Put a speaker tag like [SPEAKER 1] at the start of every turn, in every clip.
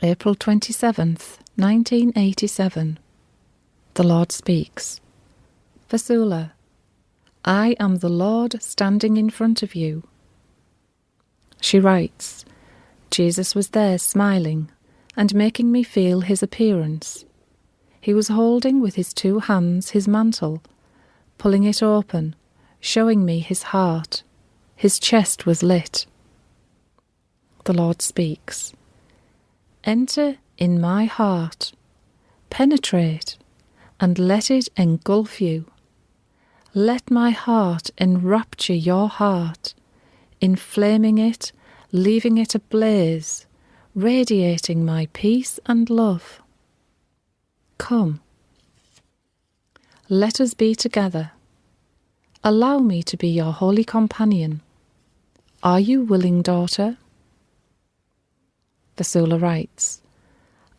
[SPEAKER 1] April 27th, 1987. The Lord speaks. Vassula, I am the Lord standing in front of you. She writes, Jesus was there smiling and making me feel his appearance. He was holding with his 2 hands his mantle, pulling it open, showing me his heart. His chest was lit. The Lord speaks. Enter in my heart, penetrate, and let it engulf you. Let my heart enrapture your heart, inflaming it, leaving it ablaze, radiating my peace and love. Come. Let us be together. Allow me to be your holy companion. Are you willing, daughter? Vassula writes,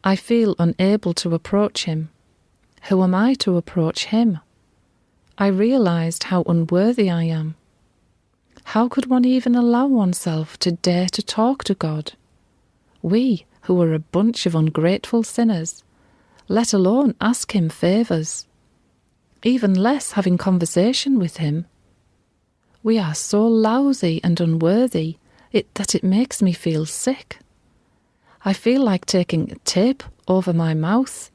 [SPEAKER 1] I feel unable to approach him. Who am I to approach him? I realised how unworthy I am. How could one even allow oneself to dare to talk to God? We, who are a bunch of ungrateful sinners, let alone ask him favours, even less having conversation with him. We are so lousy and unworthy that it makes me feel sick. I feel like taking a tape over my mouth,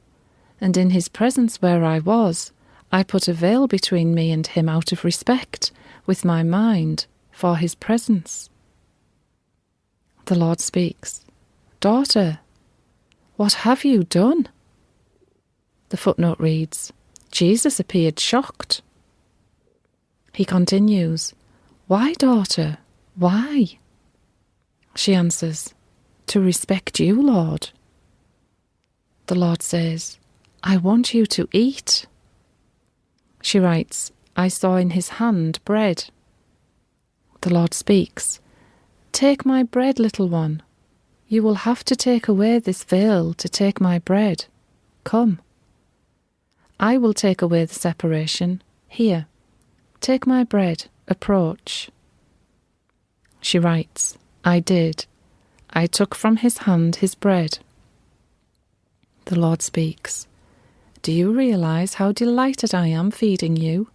[SPEAKER 1] and in his presence where I was, I put a veil between me and him out of respect with my mind for his presence. The Lord speaks. Daughter, what have you done? The footnote reads, Jesus appeared shocked. He continues, Why, daughter? Why? She answers, To respect you, Lord. The Lord says, I want you to eat. She writes, I saw in his hand bread. The Lord speaks, Take my bread, little one. You will have to take away this veil to take my bread. Come. I will take away the separation. Here, take my bread, approach. She writes, I did. I took from his hand his bread. The Lord speaks, Do you realise how delighted I am feeding you?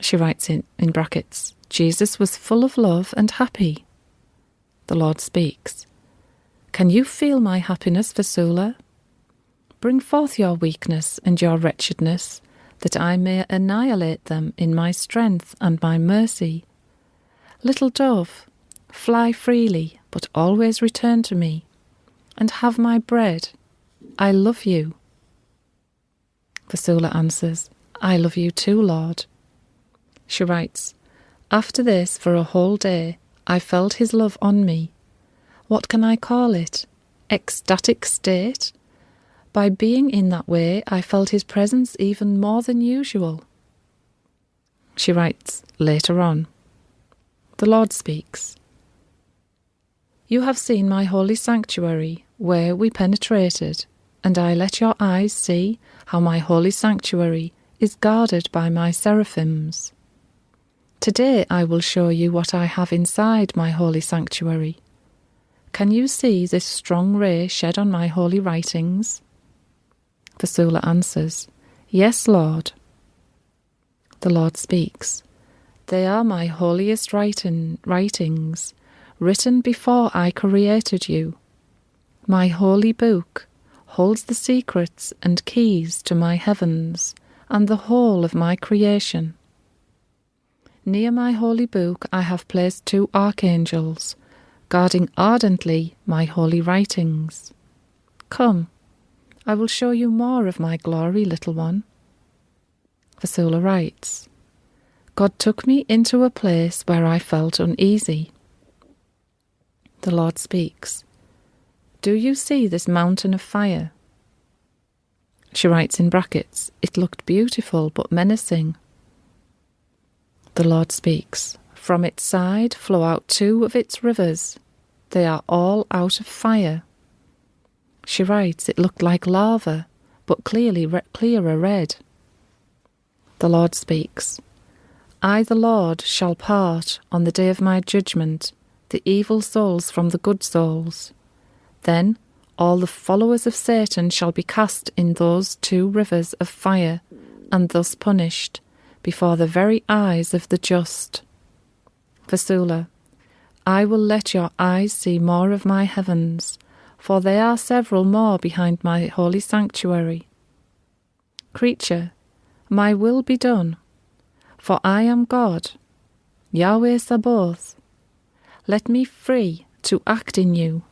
[SPEAKER 1] She writes in brackets, Jesus was full of love and happy. The Lord speaks, Can you feel my happiness, Vassula? Bring forth your weakness and your wretchedness, that I may annihilate them in my strength and my mercy. Little dove, fly freely, but always return to me, and have my bread. I love you. Vassula answers, I love you too, Lord. She writes, After this, for a whole day, I felt his love on me. What can I call it? Ecstatic state? By being in that way, I felt his presence even more than usual. She writes later on, The Lord speaks. You have seen my holy sanctuary, where we penetrated, and I let your eyes see how my holy sanctuary is guarded by my seraphims. Today I will show you what I have inside my holy sanctuary. Can you see this strong ray shed on my holy writings? Vassula answers, Yes, Lord. The Lord speaks, They are my holiest writings, written before I created you. My holy book holds the secrets and keys to my heavens and the whole of my creation. Near my holy book I have placed 2 archangels, guarding ardently my holy writings. Come, I will show you more of my glory, little one. Vassula writes, God took me into a place where I felt uneasy. The Lord speaks, Do you see this mountain of fire? She writes in brackets, It looked beautiful but menacing. The Lord speaks, From its side flow out 2 of its rivers. They are all out of fire. She writes, It looked like lava, but clearer red. The Lord speaks, I, the Lord, shall part on the day of my judgment the evil souls from the good souls. Then all the followers of Satan shall be cast in those 2 rivers of fire, and thus punished, before the very eyes of the just. Vassula, I will let your eyes see more of my heavens, for they are several more behind my holy sanctuary. Creature, my will be done, for I am God, Yahweh Sabaoth. Let me free to act in you.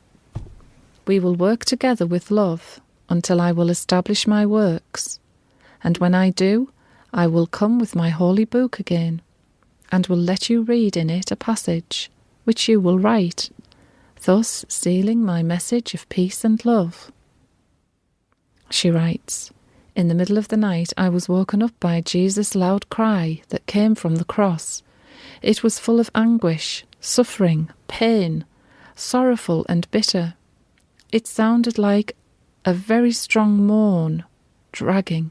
[SPEAKER 1] We will work together with love until I will establish my works, and when I do, I will come with my holy book again, and will let you read in it a passage, which you will write, thus sealing my message of peace and love. She writes, in the middle of the night I was woken up by Jesus' loud cry that came from the cross. It was full of anguish, suffering, pain, sorrowful and bitter. It sounded like a very strong moan, dragging,